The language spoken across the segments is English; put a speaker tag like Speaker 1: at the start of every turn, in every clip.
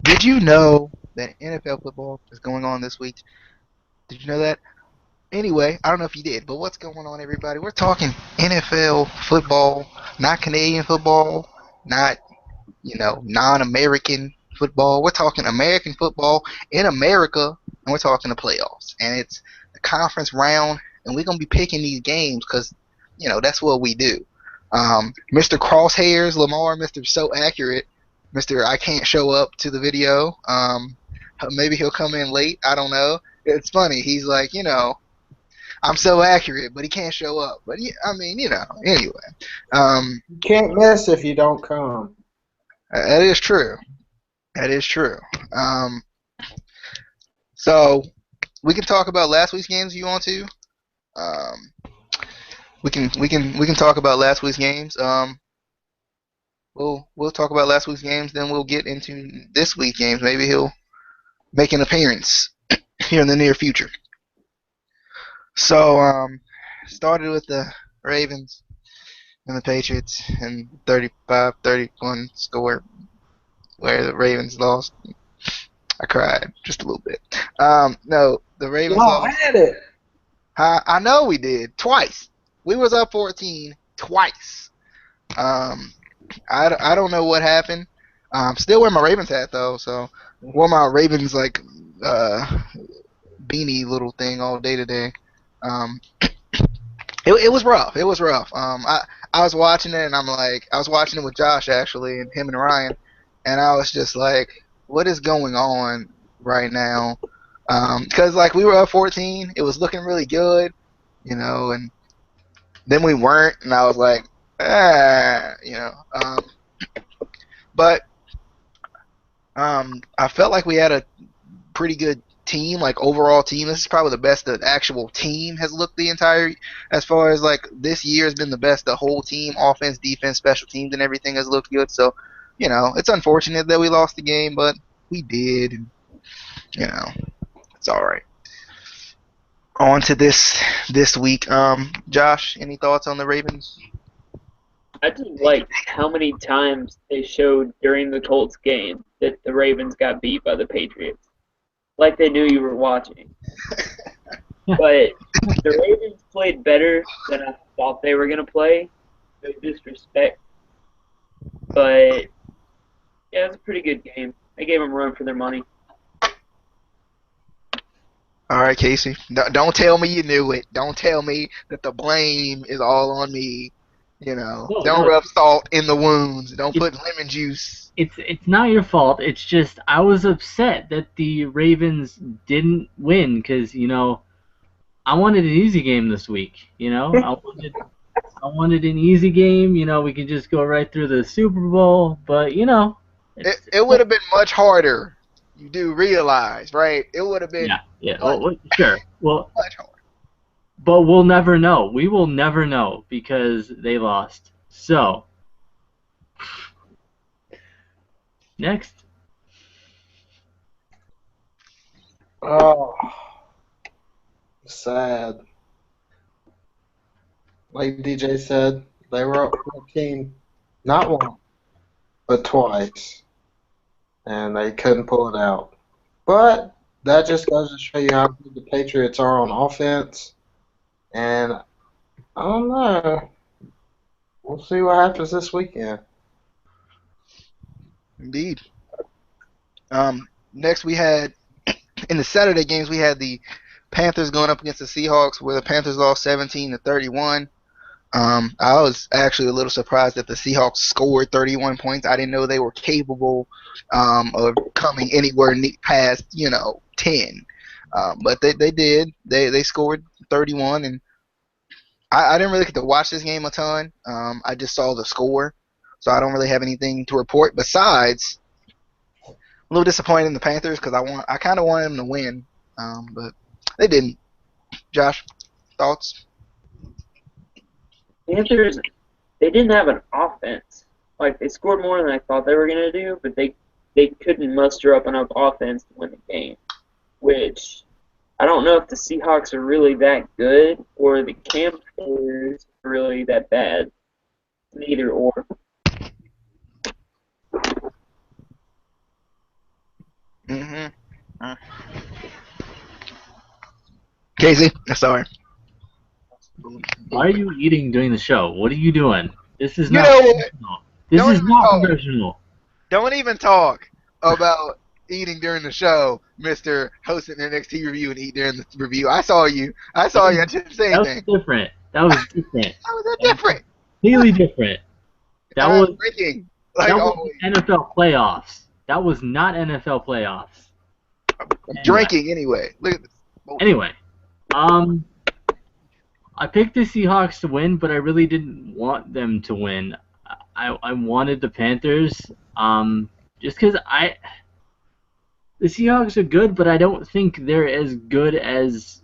Speaker 1: Did you know that NFL football is going on this week? Did you know that? Anyway, I don't know if you did, but what's going on, everybody? We're talking NFL football, not Canadian football, not, non-American football. We're talking American football in America, and we're talking the playoffs. And it's the conference round, and we're going to be picking these games because, that's what we do. Mr. Crosshairs, Lamar, Mr. So Accurate, Mr. I can't show up to the video. Maybe he'll come in late. I don't know. It's funny. He's like, I'm so accurate, but he can't show up. But I mean, anyway, um,
Speaker 2: You can't miss if you don't come.
Speaker 1: that is true. That is true. Um, so we can talk about last week's games if you want to. Um, we can talk about last week's games. We'll talk about last week's games, then we'll get into this week's games. Maybe he'll make an appearance here in the near future. So started with the Ravens and the Patriots and 35-31 score where the Ravens lost. I cried just a little bit. No, the Ravens
Speaker 2: Y'all
Speaker 1: lost.
Speaker 2: had it.
Speaker 1: I know we did twice. We was up 14 twice. Um, I don't know what happened. Still wear my Ravens hat though, so wore my Ravens like uh, beanie little thing all day today. Um, it was rough. It was rough. I was watching it and I was watching it with Josh actually and him and Ryan, and I was just like, what is going on right now? Because like we were up 14, it was looking really good, and then we weren't, and I was like, ah. But I felt like we had a pretty good team, like overall team. This is probably the best the actual team has looked the entire, as far as like this year has been the best. The whole team, offense, defense, special teams, and everything has looked good. So, it's unfortunate that we lost the game, but we did, and you know, it's all right. On to this week. Josh, any thoughts on the Ravens?
Speaker 3: I just liked how many times they showed during the Colts game that the Ravens got beat by the Patriots. Like they knew you were watching. But the Ravens played better than I thought they were going to play. No disrespect. But, yeah, it was a pretty good game. They gave them a run for their money.
Speaker 1: All right, Casey. Don't tell me you knew it. Don't tell me that the blame is all on me.
Speaker 4: No,
Speaker 1: Don't
Speaker 4: no,
Speaker 1: rub salt in the wounds. Don't
Speaker 4: it's
Speaker 1: put lemon juice.
Speaker 4: it's not your fault. It's just I was upset that the Ravens didn't win because I wanted an easy game this week. I wanted an easy game. We could just go right through the Super Bowl, but
Speaker 1: It would have been much harder. You do realize, right? It would have been
Speaker 4: yeah, yeah.
Speaker 1: much,
Speaker 4: Sure. Well,
Speaker 1: much harder.
Speaker 4: but we'll never know. We will never know because they lost. So next.
Speaker 2: Oh, sad. Like DJ said, they were up 14, not once, but twice, and they couldn't pull it out. But that just goes to show you how good the Patriots are on offense. And I don't know. We'll see what happens this weekend.
Speaker 1: Indeed. Next we had in the Saturday games we had the Panthers going up against the Seahawks, where the Panthers lost 17-31. I was actually a little surprised that the Seahawks scored 31 points. I didn't know they were capable of coming anywhere past 10. But they did. They scored 31, and I didn't really get to watch this game a ton. I just saw the score, so I don't really have anything to report. Besides, a little disappointed in the Panthers because I kind of wanted them to win, but they didn't. Josh, thoughts?
Speaker 3: Panthers, they didn't have an offense. Like, they scored more than I thought they were going to do, but they couldn't muster up enough offense to win the game, which I don't know if the Seahawks are really that good or the Panthers are really that bad. Neither or.
Speaker 1: Casey, sorry.
Speaker 4: Why are you eating during the show? What are you doing? This is
Speaker 1: You
Speaker 4: not
Speaker 1: know what?
Speaker 4: professional. This
Speaker 1: Don't
Speaker 4: is
Speaker 1: even
Speaker 4: not
Speaker 1: talk.
Speaker 4: professional.
Speaker 1: Don't even talk about eating during the show, Mister hosting the NXT review and eat during the review. I saw you. I didn't say
Speaker 4: That was
Speaker 1: anything.
Speaker 4: different. That was different.
Speaker 1: How is that different?
Speaker 4: Completely different. That
Speaker 1: I'm
Speaker 4: was
Speaker 1: drinking like
Speaker 4: that was
Speaker 1: always.
Speaker 4: NFL playoffs. That was not NFL playoffs.
Speaker 1: I'm drinking anyway. Look at this.
Speaker 4: Anyway, I picked the Seahawks to win, but I really didn't want them to win. I wanted the Panthers, just because the Seahawks are good, but I don't think they're as good as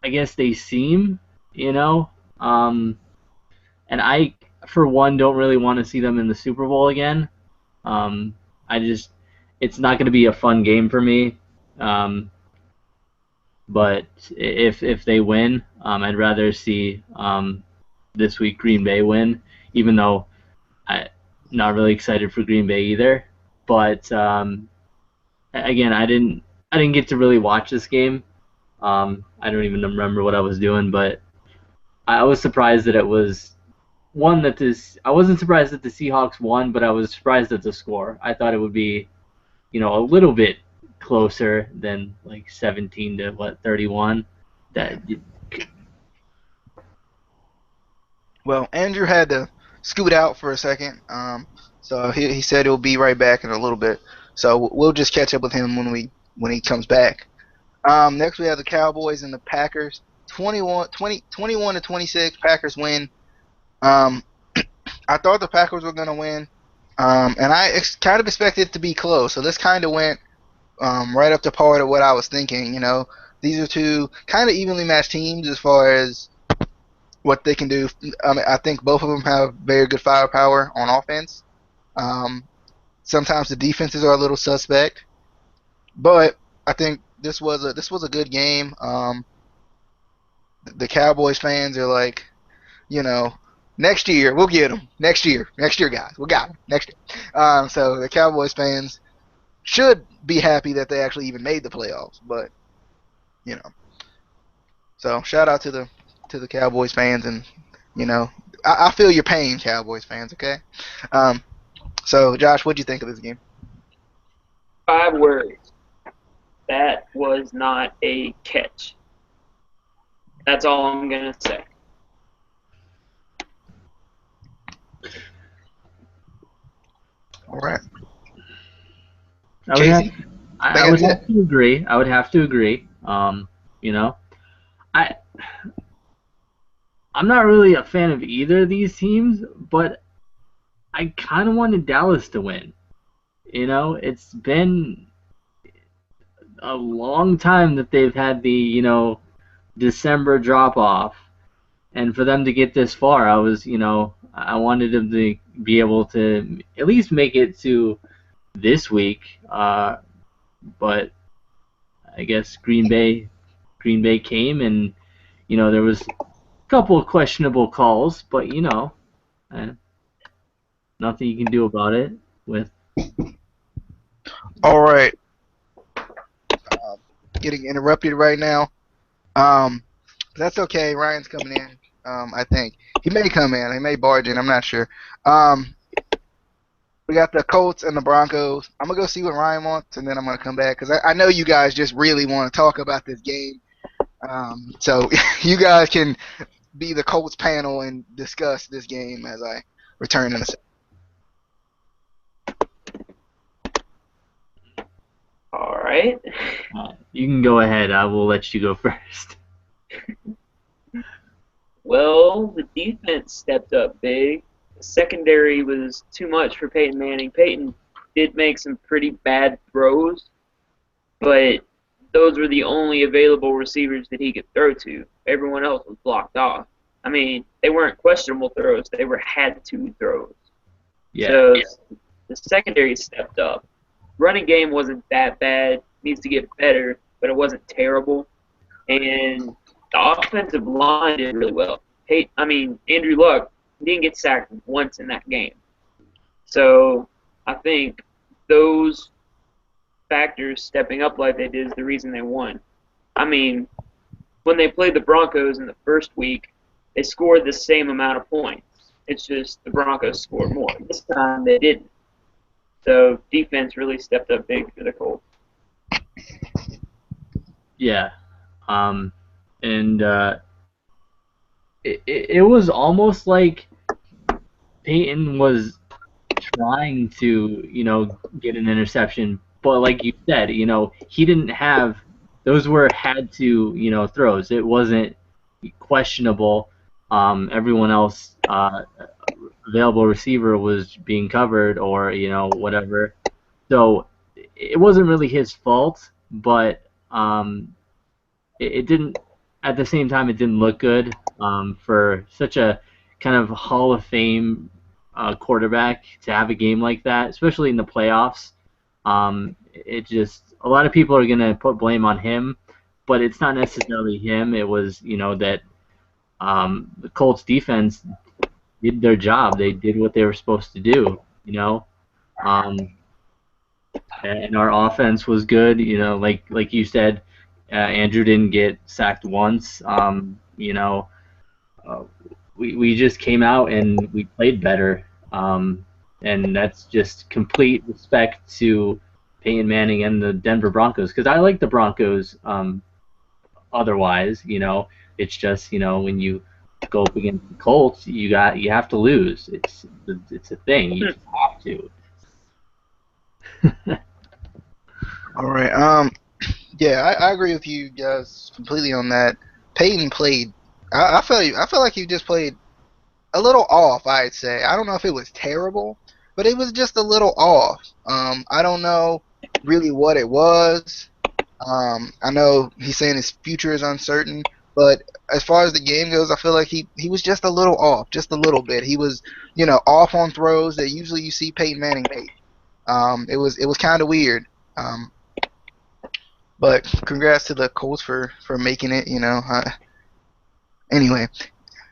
Speaker 4: I guess they seem, you know. And I, for one, don't really want to see them in the Super Bowl again. It's not going to be a fun game for me. But if they win, I'd rather see this week Green Bay win, even though I'm not really excited for Green Bay either. But again, I didn't get to really watch this game. I don't even remember what I was doing, but I was surprised that it was one that this. I wasn't surprised that the Seahawks won, but I was surprised at the score. I thought it would be, a little bit closer than like 17 to 31.
Speaker 1: Well, Andrew had to scoot out for a second, so he said he'll be right back in a little bit. So we'll just catch up with him when he comes back. Next we have the Cowboys and the Packers. 21 to 26. Packers win. I thought the Packers were going to win, and I kind of expected it to be close. So this kind of went right up to par of what I was thinking. These are two kind of evenly matched teams as far as what they can do. I think both of them have very good firepower on offense. Sometimes the defenses are a little suspect, but I think this was a good game. The Cowboys fans are like, next year we'll get them. Next year, guys, we got them next year. So the Cowboys fans should be happy that they actually even made the playoffs. But so shout out to the Cowboys fans, and I feel your pain, Cowboys fans. Okay. So Josh, what do you think of this game?
Speaker 3: 5 words. That was not a catch. That's all I'm gonna say.
Speaker 1: All right.
Speaker 4: I would have to agree. I would have to agree. I'm not really a fan of either of these teams, but I kind of wanted Dallas to win. It's been a long time that they've had the, December drop off, and for them to get this far, I wanted them to be able to at least make it to this week. But I guess Green Bay came, and there was a couple of questionable calls, but nothing you can do about it.
Speaker 1: All right. Getting interrupted right now. That's okay. Ryan's coming in. I think he may come in. He may barge in. I'm not sure. We got the Colts and the Broncos. I'm gonna go see what Ryan wants, and then I'm gonna come back because I know you guys just really want to talk about this game. So you guys can be the Colts panel and discuss this game as I return in a second.
Speaker 3: All right.
Speaker 4: You can go ahead. I will let you go first.
Speaker 3: Well, the defense stepped up big. The secondary was too much for Peyton Manning. Peyton did make some pretty bad throws, but those were the only available receivers that he could throw to. Everyone else was blocked off. I mean, they weren't questionable throws. They were had-to throws.
Speaker 4: Yeah.
Speaker 3: So the secondary stepped up. Running game wasn't that bad. Needs to get better, but it wasn't terrible. And the offensive line did really well. Andrew Luck didn't get sacked once in that game. So I think those factors stepping up like they did is the reason they won. I mean, when they played the Broncos in the first week, they scored the same amount of points. It's just the Broncos scored more. This time they didn't. So defense really stepped up big for the Colts.
Speaker 4: Yeah. And it was almost like Peyton was trying to, get an interception, but like you said, he didn't have those were had to, throws. It wasn't questionable. Everyone else available receiver was being covered or, whatever. So it wasn't really his fault, but it didn't at the same time it didn't look good for such a kind of Hall of Fame quarterback to have a game like that, especially in the playoffs. It just a lot of people are gonna put blame on him, but it's not necessarily him. It was that the Colts defense did their job. They did what they were supposed to do. And our offense was good. Like you said, Andrew didn't get sacked once. We just came out and we played better. And that's just complete respect to Peyton Manning and the Denver Broncos, because I like the Broncos. Otherwise, it's just when you go up against the Colts, you have to lose. It's a thing. You just have to.
Speaker 1: All right. Yeah, I agree with you guys completely on that. Peyton played. I felt like he just played a little off. I'd say. I don't know if it was terrible, but it was just a little off. I don't know really what it was. I know he's saying his future is uncertain, but as far as the game goes, I feel like he was just a little off, just a little bit. He was, off on throws that usually you see Peyton Manning make. It was kind of weird. But congrats to the Colts for making it. Anyway,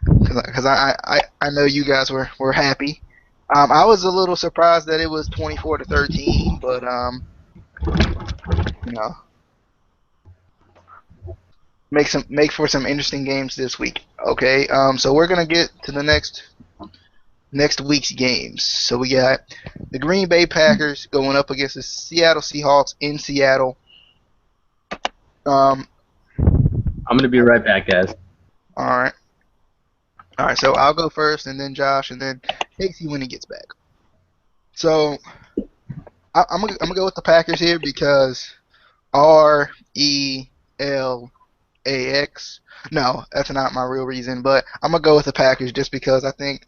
Speaker 1: because I know you guys were happy. I was a little surprised that it was 24-13, but make for some interesting games this week. Okay, so we're gonna get to the next week's games. So we got the Green Bay Packers going up against the Seattle Seahawks in Seattle.
Speaker 4: I'm gonna be right back, guys.
Speaker 1: All right. So I'll go first, and then Josh, and then Casey when he gets back. So I'm gonna go with the Packers here because RELAX. No, that's not my real reason, but I'm gonna go with the Packers just because I think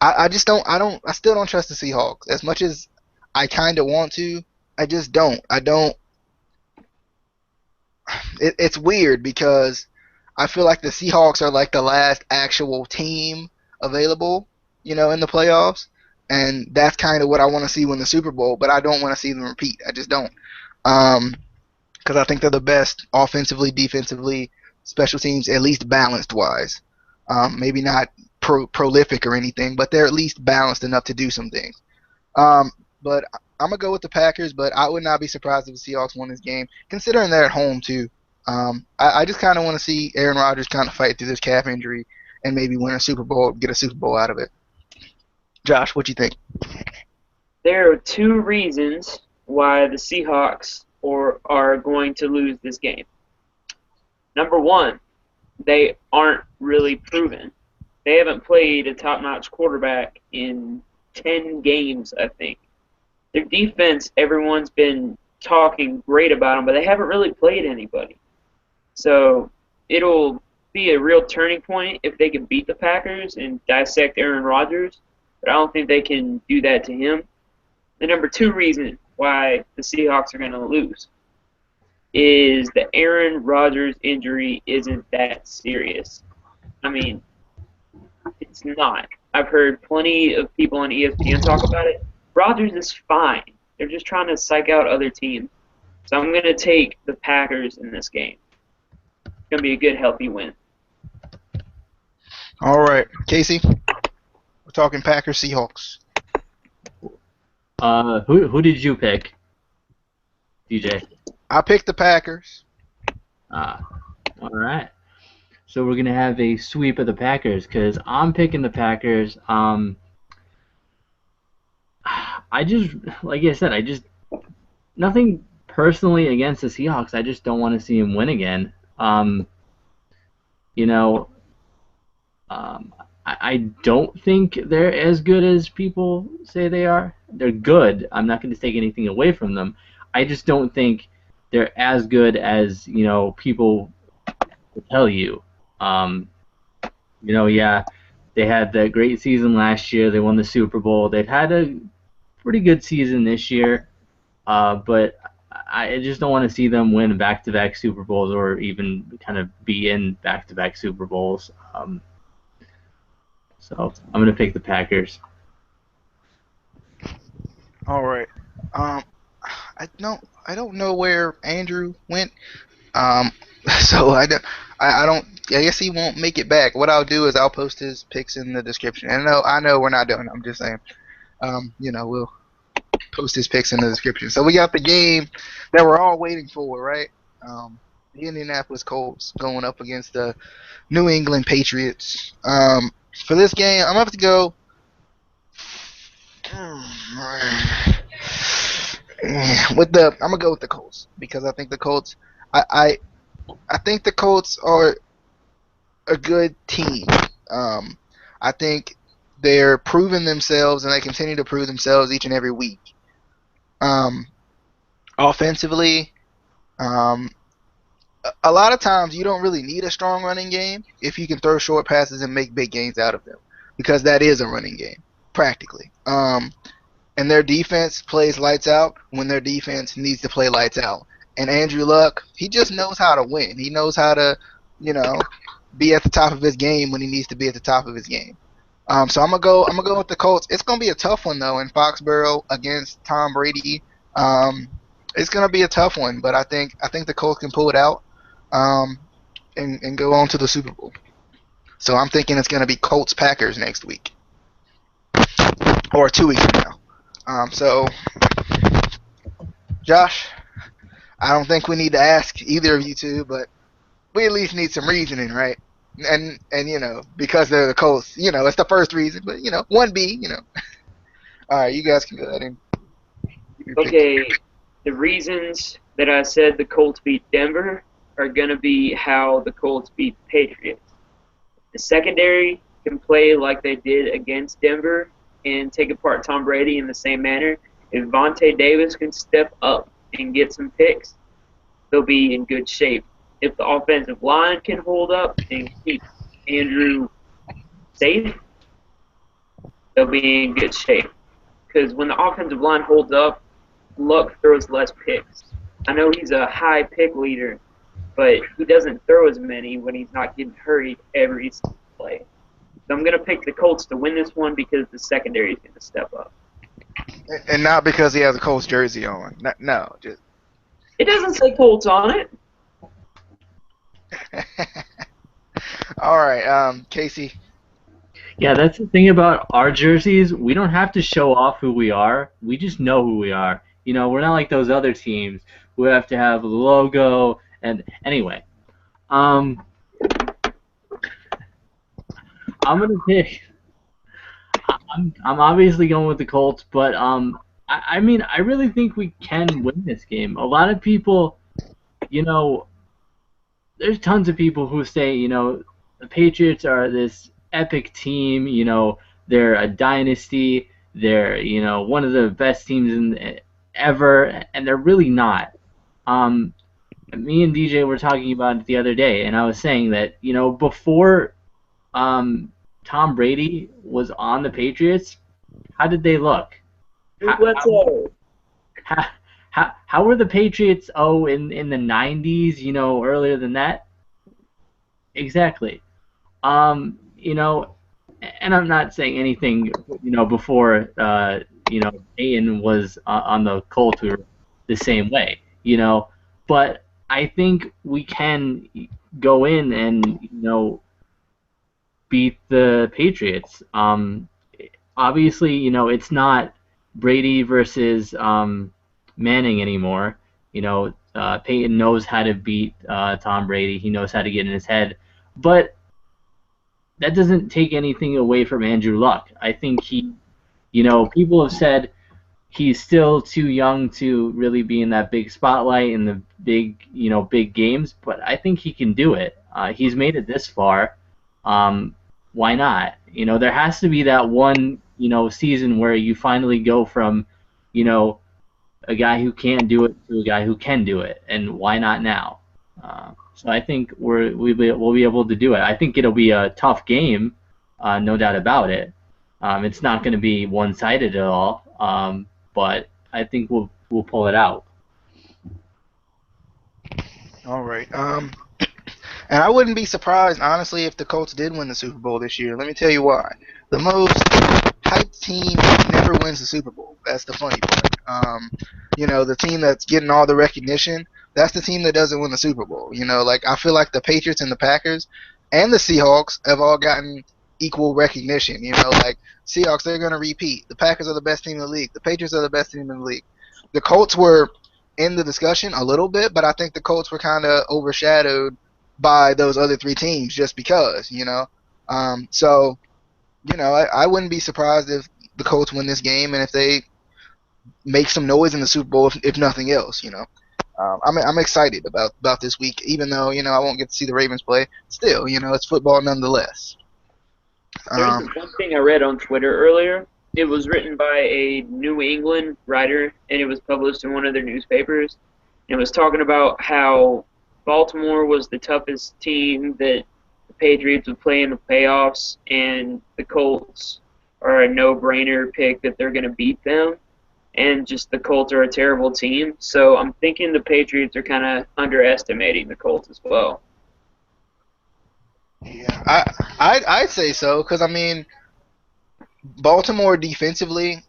Speaker 1: I still don't trust the Seahawks as much as I kind of want to. I just don't. It's weird because I feel like the Seahawks are like the last actual team available, in the playoffs, and that's kind of what I want to see win the Super Bowl. But I don't want to see them repeat. I just don't, because I think they're the best offensively, defensively, special teams, at least balanced wise. Maybe not prolific or anything, but they're at least balanced enough to do some things. But I'm going to go with the Packers, but I would not be surprised if the Seahawks won this game, considering they're at home, too. I just kind of want to see Aaron Rodgers kind of fight through this calf injury and maybe win a Super Bowl, get a Super Bowl out of it. Josh, what do you think?
Speaker 3: There are two reasons why the Seahawks are going to lose this game. Number one, they aren't really proven. They haven't played a top-notch quarterback in 10 games, I think. Their defense, everyone's been talking great about them, but they haven't really played anybody. So it'll be a real turning point if they can beat the Packers and dissect Aaron Rodgers, but I don't think they can do that to him. The number two reason why the Seahawks are going to lose is the Aaron Rodgers injury isn't that serious. I mean, it's not. I've heard plenty of people on ESPN talk about it. Rodgers is fine. They're just trying to psych out other teams. So I'm going to take the Packers in this game. It's going to be a good, healthy win.
Speaker 1: All right, Casey, we're talking Packers Seahawks.
Speaker 4: Who did you pick, DJ?
Speaker 1: I picked the Packers.
Speaker 4: All right. So we're gonna have a sweep of the Packers because I'm picking the Packers. I just, like I said, nothing personally against the Seahawks. I just don't want to see them win again. You know, I don't think they're as good as people say they are. They're good. I'm not going to take anything away from them. I just don't think they're as good as people will tell you. Yeah, they had that great season last year. They won the Super Bowl. They've had a pretty good season this year, but I just don't want to see them win back-to-back Super Bowls or even kind of be in back-to-back Super Bowls. So I'm gonna pick the Packers.
Speaker 1: All right. I don't know where Andrew went. So I don't. I guess he won't make it back. What I'll do is I'll post his picks in the description. And I know we're not doing it. I'm just saying. We'll post his picks in the description. So we got the game that we're all waiting for, right? The Indianapolis Colts going up against the New England Patriots. For this game, I'm gonna have to go. I'm gonna go with the Colts because I think the Colts. I think the Colts are a good team. I think they're proving themselves and they continue to prove themselves each and every week. Offensively, a lot of times you don't really need a strong running game if you can throw short passes and make big gains out of them, because that is a running game practically. And their defense plays lights out when their defense needs to play lights out. And Andrew Luck, he just knows how to win. He knows how to, be at the top of his game when he needs to be at the top of his game. So I'm gonna go with the Colts. It's gonna be a tough one though in Foxborough against Tom Brady. It's gonna be a tough one, but I think the Colts can pull it out, and go on to the Super Bowl. So I'm thinking it's gonna be Colts Packers next week, or 2 weeks from now. So Josh, I don't think we need to ask either of you two, but we at least need some reasoning, right? And because they're the Colts, it's the first reason, but 1B, All right, you guys can go ahead and.
Speaker 3: Okay, the reasons that I said the Colts beat Denver are going to be how the Colts beat the Patriots. The secondary can play like they did against Denver and take apart Tom Brady in the same manner. If Vontae Davis can step up and get some picks, they'll be in good shape. If the offensive line can hold up and keep Andrew safe, they'll be in good shape. Because when the offensive line holds up, Luck throws less picks. I know he's a high pick leader, but he doesn't throw as many when he's not getting hurried every play. So I'm going to pick the Colts to win this one because the secondary is going to step up.
Speaker 1: And not because he has a Colts jersey on. No, just.
Speaker 3: It doesn't say Colts on it.
Speaker 1: All right, Casey.
Speaker 4: Yeah, that's the thing about our jerseys. We don't have to show off who we are. We just know who we are. We're not like those other teams who have to have a logo. And anyway, I'm gonna pick. I'm obviously going with the Colts, but I mean, I really think we can win this game. A lot of people, there's tons of people who say, the Patriots are this epic team, they're a dynasty, they're, one of the best teams ever, and they're really not. Me and DJ were talking about it the other day, and I was saying that, before Tom Brady was on the Patriots, how did they look? How were the Patriots, in the 90s, earlier than that? Exactly. And I'm not saying anything, before, Peyton was on the Colts, we were the same way, but I think we can go in and, beat the Patriots. Obviously, it's not Brady versus Manning anymore. Peyton knows how to beat Tom Brady. He knows how to get in his head. But that doesn't take anything away from Andrew Luck. I think people have said he's still too young to really be in that big spotlight in the big games, but I think he can do it. He's made it this far. Why not? There has to be that one, season where you finally go from, a guy who can't do it to a guy who can do it, and why not now? So I think we'll be able to do it. I think it'll be a tough game, no doubt about it. It's not going to be one-sided at all, but I think we'll pull it out.
Speaker 1: All right. And I wouldn't be surprised, honestly, if the Colts did win the Super Bowl this year. Let me tell you why. The most hyped team never wins the Super Bowl. That's the funny part. The team that's getting all the recognition, that's the team that doesn't win the Super Bowl. I feel like the Patriots and the Packers and the Seahawks have all gotten equal recognition. Seahawks, they're going to repeat. The Packers are the best team in the league. The Patriots are the best team in the league. The Colts were in the discussion a little bit, but I think the Colts were kind of overshadowed by those other three teams just because, I wouldn't be surprised if the Colts win this game and if they make some noise in the Super Bowl, if nothing else, I'm excited about this week, even though, I won't get to see the Ravens play. Still, it's football nonetheless.
Speaker 3: There's one thing I read on Twitter earlier. It was written by a New England writer, and it was published in one of their newspapers. And it was talking about how Baltimore was the toughest team that the Patriots would play in the playoffs, and the Colts are a no-brainer pick that they're going to beat them. And just the Colts are a terrible team. So I'm thinking the Patriots are kind of underestimating the Colts as well.
Speaker 1: Yeah, I'd say so because, Baltimore defensively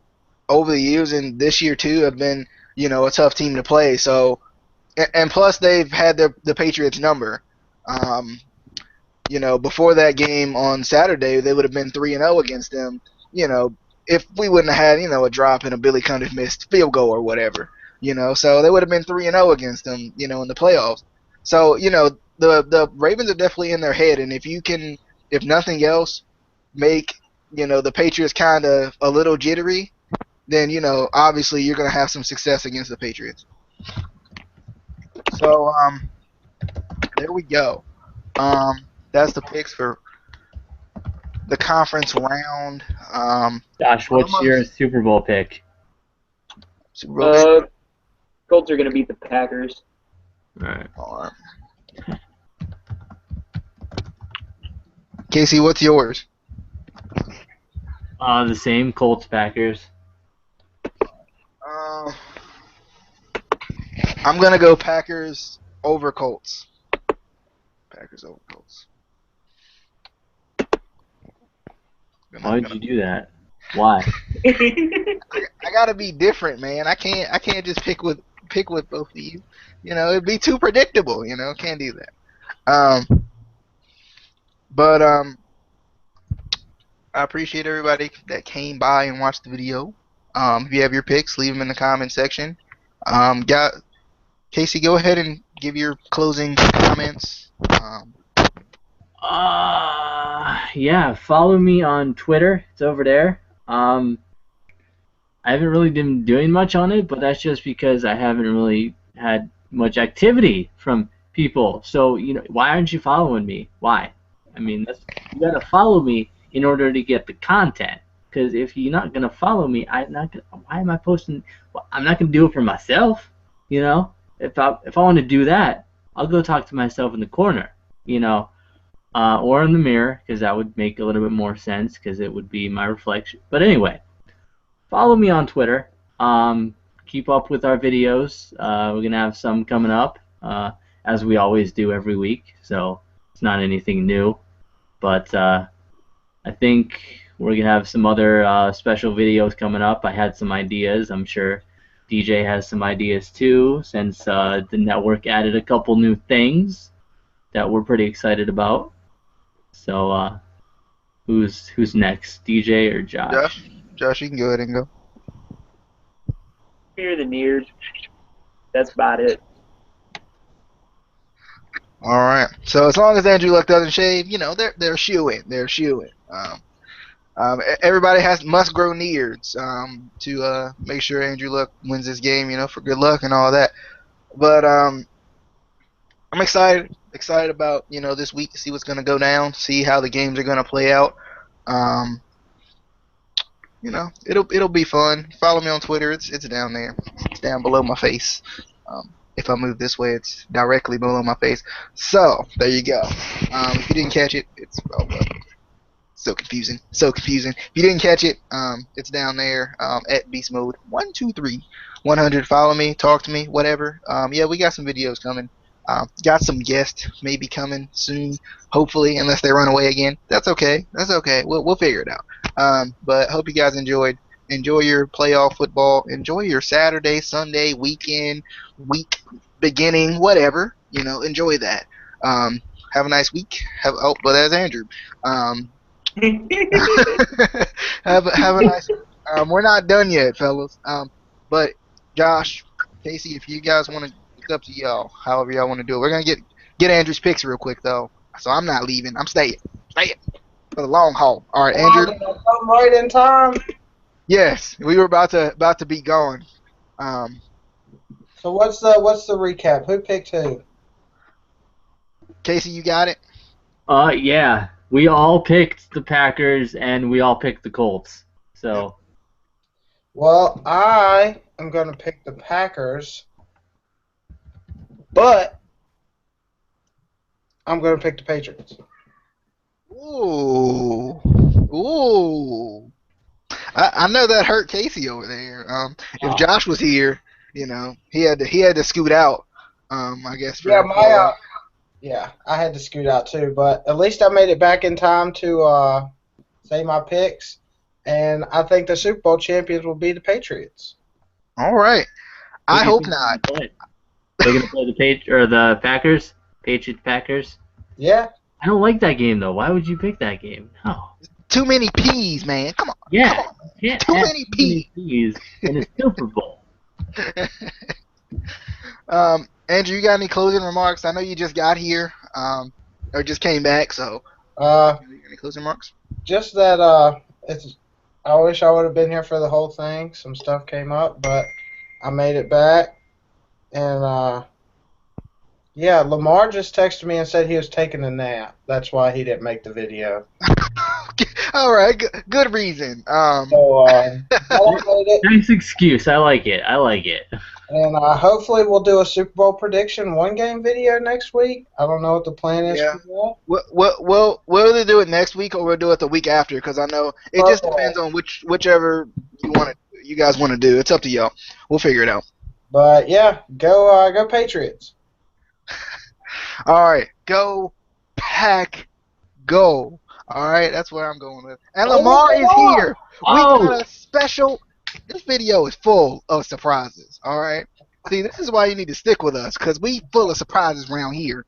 Speaker 1: over the years and this year too have been, a tough team to play. So, and plus they've had the Patriots number. Before that game on Saturday, they would have been 3-0 against them. If we wouldn't have had, a drop and a Billy Cundiff missed field goal or whatever. So they would have been 3-0 against them, in the playoffs. So, the Ravens are definitely in their head, and if you can, if nothing else, make the Patriots kind of a little jittery, then obviously you're going to have some success against the Patriots. So there we go. That's the picks for the conference round.
Speaker 4: Josh, what's your Super Bowl pick?
Speaker 1: Super Bowl pick?
Speaker 3: Colts are going to beat the Packers.
Speaker 4: All right.
Speaker 1: Casey, what's yours?
Speaker 4: The same, Colts, Packers.
Speaker 1: I'm going to go Packers over Colts. Packers over Colts.
Speaker 4: Why would you do that? Why?
Speaker 1: I got to be different, man. I can't just pick with both of you. It'd be too predictable, Can't do that. But I appreciate everybody that came by and watched the video. If you have your picks, leave them in the comment section. Casey, go ahead and give your closing comments.
Speaker 4: Yeah, follow me on Twitter. It's over there. I haven't really been doing much on it, but that's just because I haven't really had much activity from people. So, why aren't you following me? Why? You gotta follow me in order to get the content. Because if you're not gonna follow me, why am I posting? Well, I'm not gonna do it for myself. If I want to do that, I'll go talk to myself in the corner. Or in the mirror, because that would make a little bit more sense, because it would be my reflection. But anyway, follow me on Twitter. Keep up with our videos. We're gonna have some coming up, as we always do every week. So it's not anything new. But I think we're going to have some other special videos coming up. I had some ideas. I'm sure DJ has some ideas too, since the network added a couple new things that we're pretty excited about. So who's next, DJ or Josh?
Speaker 1: Josh, you can go ahead and go.
Speaker 3: fear the Nears. That's about it.
Speaker 1: All right. So as long as Andrew Luck doesn't shave, you know, they're shoo-in. They're shoo-in. Everybody must grow nears to make sure Andrew Luck wins this game, you know, for good luck and all that. But I'm excited about, you know, this week to see what's going to go down, see how the games are going to play out. You know, it'll be fun. Follow me on Twitter. It's down there. It's down below my face. If I move this way, it's directly below my face. So there you go. If you didn't catch it, it's so confusing. So confusing. If you didn't catch it, it's down there at Beast Mode 123 100. Follow me, talk to me, whatever. Yeah, we got some videos coming. Got some guests maybe coming soon, hopefully, unless they run away again. That's okay. That's okay. We'll figure it out. But hope you guys enjoyed. Enjoy your playoff football. Enjoy your Saturday, Sunday, weekend, week beginning, whatever. You know, enjoy that. Have a nice week. But there's Andrew. Have a nice. We're not done yet, fellas. But Josh, Casey, if you guys want to, it's up to y'all. However y'all want to do it. We're gonna get Andrew's picks real quick though. So I'm not leaving. I'm staying for the long haul. All right, Andrew.
Speaker 2: Come right in time.
Speaker 1: Yes, we were about to be going.
Speaker 2: So what's the recap? Who picked who?
Speaker 1: Casey, you got it.
Speaker 4: Yeah. We all picked the Packers and we all picked the Colts. So.
Speaker 2: Well, I am going to pick the Packers, but I'm going to pick the Patriots.
Speaker 1: Ooh. I know that hurt Casey over there. If Josh was here, you know, he had to scoot out. I guess.
Speaker 2: Yeah, I had to scoot out too, but at least I made it back in time to say my picks, and I think the Super Bowl champions will be the Patriots.
Speaker 1: All right. I hope not.
Speaker 4: They're gonna play the Packers, Patriots Packers.
Speaker 2: Yeah.
Speaker 4: I don't like that game though. Why would you pick that game? No.
Speaker 1: Too many P's, man. Come on.
Speaker 4: Yeah.
Speaker 1: Come on.
Speaker 4: Can't
Speaker 1: Too many
Speaker 4: P's in a Super Bowl.
Speaker 1: Andrew, you got any closing remarks? I know you just got here, or just came back, so. Any closing remarks?
Speaker 2: Just that I wish I would have been here for the whole thing. Some stuff came up, but I made it back. And yeah, Lamar just texted me and said he was taking a nap. That's why he didn't make the video.
Speaker 1: All right, good reason.
Speaker 2: So I made it.
Speaker 4: Nice excuse. I like it.
Speaker 2: And hopefully we'll do a Super Bowl prediction one-game video next week. I don't know what the plan is for that.
Speaker 1: We'll either do it next week or we'll do it the week after, because I know it just depends on whichever you guys want to do. It's up to y'all. We'll figure it out.
Speaker 2: But yeah, go Patriots.
Speaker 1: All right, go Pack, go. All right, that's where I'm going with. And Lamar is here. We got a special. This video is full of surprises, all right? See, this is why you need to stick with us, because we full of surprises around here.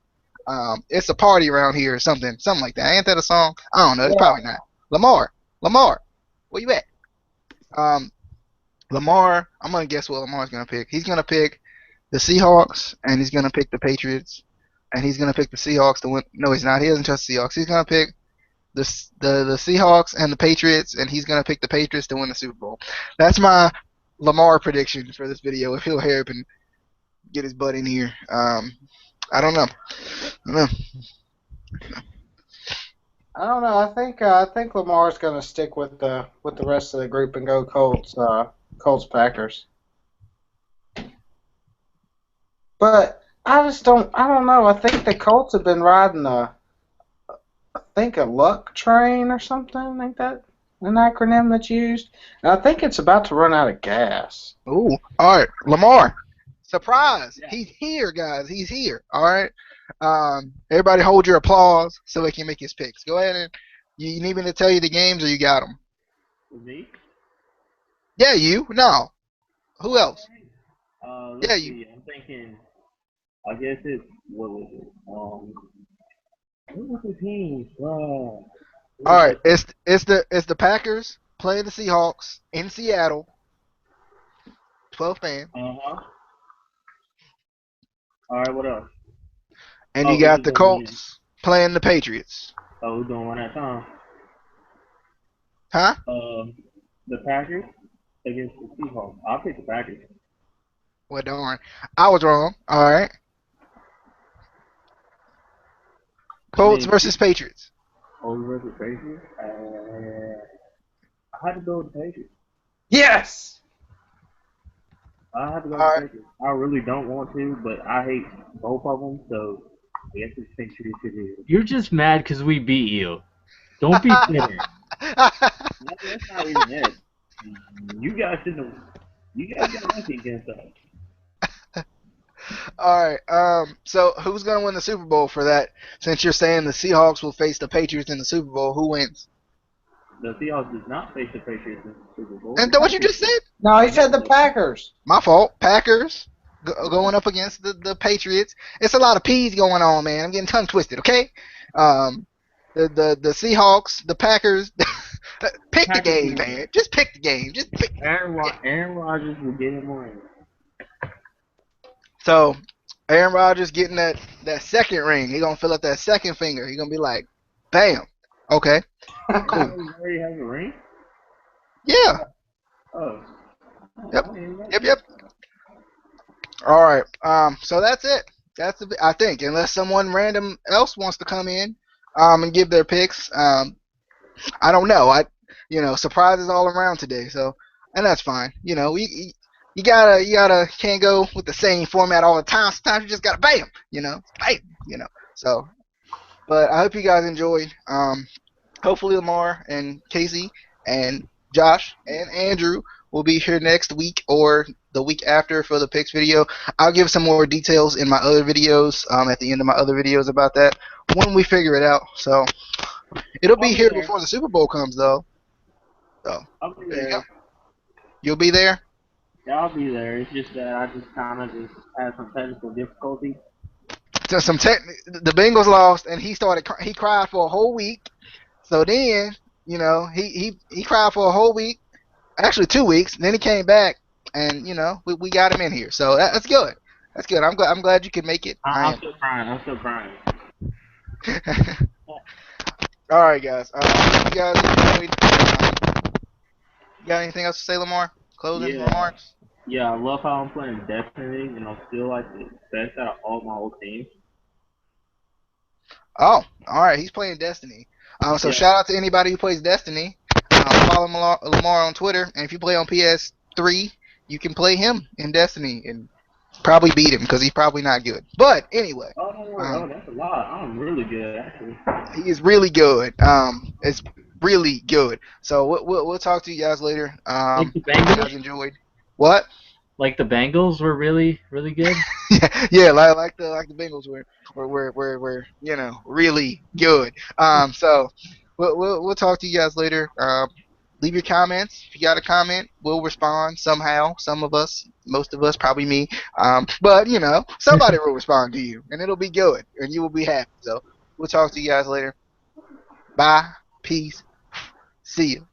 Speaker 1: It's a party around here or something like that. Ain't that a song? I don't know. It's probably not. Lamar, where you at? Lamar, I'm going to guess what Lamar's going to pick. He's going to pick the Seahawks, and he's going to pick the Patriots, and he's going to pick the Seahawks to win. No, he's not. He doesn't trust the Seahawks. He's going to pick the Seahawks and the Patriots, and he's going to pick the Patriots to win the Super Bowl. That's my Lamar prediction for this video, if he'll hurry up and get his butt in here. I don't know.
Speaker 2: I don't know. I think Lamar's going to stick with the rest of the group and go Colts Packers. But I don't know. I think the Colts have been riding a luck train or something. Ain't that an acronym that's used? And I think it's about to run out of gas.
Speaker 1: Ooh, all right, Lamar, surprise!
Speaker 4: Yeah.
Speaker 1: He's here, guys. He's here. All right. Everybody, hold your applause so he can make his picks. Go ahead and you need me to tell you the games, or you got them?
Speaker 4: Me?
Speaker 1: Yeah, you. No. Who else?
Speaker 4: Yeah, you. I'm thinking. I guess it's what was it? What was the team?
Speaker 1: All right, it's the Packers playing the Seahawks in Seattle, Buffalo fan.
Speaker 5: All right, what else?
Speaker 1: And
Speaker 5: Oh,
Speaker 1: you
Speaker 5: we
Speaker 1: got
Speaker 5: just
Speaker 1: the
Speaker 5: doing it.
Speaker 1: Colts playing the Patriots.
Speaker 5: Oh, we're doing one at a time.
Speaker 1: Huh?
Speaker 5: The Packers against the Seahawks. I'll pick the Packers.
Speaker 1: Well, darn. I was wrong. All right. Colts versus Patriots.
Speaker 5: Colts versus Patriots. I had to go with the Patriots.
Speaker 2: Yes.
Speaker 5: I have to go
Speaker 1: All
Speaker 5: with
Speaker 1: right.
Speaker 5: the Patriots. I really don't want to, but I hate both of them, so I guess it's Patriots it is.
Speaker 4: You're just mad because we beat you. Don't be bitter.
Speaker 5: No, that's not even it. You guys shouldn't have. You guys got lucky against us.
Speaker 1: All right. So who's gonna win the Super Bowl for that? Since you're saying the Seahawks will face the Patriots in the Super Bowl, who wins?
Speaker 5: The Seahawks does not face the Patriots in the Super Bowl.
Speaker 1: And what you just said?
Speaker 2: No, he said the Packers.
Speaker 1: My fault. Packers going up against the Patriots. It's a lot of P's going on, man. I'm getting tongue twisted. Okay. The Seahawks, the Packers. Pick the game, man. Just pick the game. Just pick.
Speaker 5: Aaron Rodgers will get him ring.
Speaker 1: So Aaron Rodgers getting that second ring. He gonna fill up that second finger. He gonna be like, bam. Okay. Cool.
Speaker 5: He already has a ring?
Speaker 1: Yeah.
Speaker 5: Oh.
Speaker 1: Yep. All right. So that's it. I think, unless someone random else wants to come in, and give their picks. I don't know. Surprises all around today. So, and that's fine. You can't go with the same format all the time. Sometimes you just gotta bam. Bam. So, but I hope you guys enjoyed. Hopefully Lamar and Casey and Josh and Andrew will be here next week or the week after for the picks video. I'll give some more details in my other videos, at the end of my other videos about that when we figure it out. So it'll be here before the Super Bowl comes, though. So
Speaker 5: I'll be
Speaker 1: there you
Speaker 5: there.
Speaker 1: go. You'll be there?
Speaker 5: Yeah, I'll be there. It's just that I just kind of had some technical difficulty.
Speaker 1: So the Bengals lost, and he cried for a whole week. So then, he cried for a whole week. Actually 2 weeks. Then he came back, and we got him in here. So that's good. That's good. I'm glad you could make it.
Speaker 5: I'm still crying.
Speaker 1: All right, guys. You guys enjoyed. You got anything else to say, Lamar? Closing remarks?
Speaker 5: Yeah, I love how I'm playing Destiny, and I'm still like the best out of all my old teams.
Speaker 1: Oh, all right. He's playing Destiny. So shout out to anybody who plays Destiny. Follow Lamar on Twitter, and if you play on PS3, you can play him in Destiny and probably beat him because he's probably not good. But anyway,
Speaker 5: that's a lot. I'm really good actually.
Speaker 1: he is really good. It's really good. So we'll talk to you guys later.
Speaker 4: Like the
Speaker 1: hope you
Speaker 4: Bengals?
Speaker 1: guys enjoyed. What?
Speaker 4: Like the Bengals were really, really good.
Speaker 1: yeah, like the Bengals were really good. So we'll talk to you guys later. Leave your comments. If you got a comment, we'll respond somehow. Some of us, most of us, probably me. But somebody will respond to you, and it'll be good, and you will be happy. So we'll talk to you guys later. Bye. Peace. See you.